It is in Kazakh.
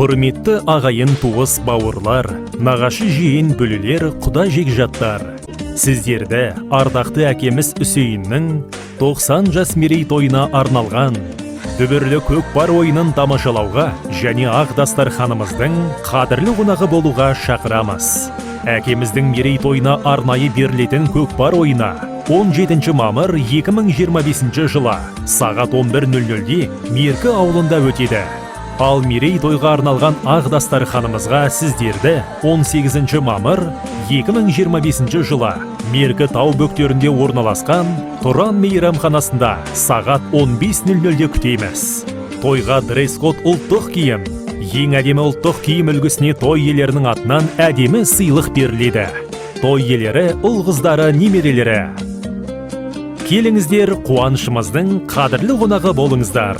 Құрметті ағайын туыс бауырлар, нағашы жиен бөлелер, құда жекжаттар. Сіздерді ардақты әкеміз Үсейіннің 90 жас мерейтойына арналған дүбірлі көкпар ойынын тамашалауға және ақ дастарханымыздың қадірлі қонағы болуға шақырамыз. Әкеміздің мерейтойына арнайы берілетін көкпар ойына 17 мамыр 2025 жылы сағат 11:00-де Меркі ауылында өтеді. Ал мерейтойға арналған ақ дастарханымызға сіздерді 18 мамыр 2025 жылы Меркі тау бөктерінде орналасқан Тұран мейрамханасында сағат 15:00-де күтеміз. Тойға дресс-код ұлттық киім, ең әдемі ұлттық киім үлгісіне той иелерінің атынан әдемі сыйлық беріледі. Той иелері ұл қыздары, немерелері. Келіңіздер, қуанышымыздың қадірлі қонағы болыңыздар.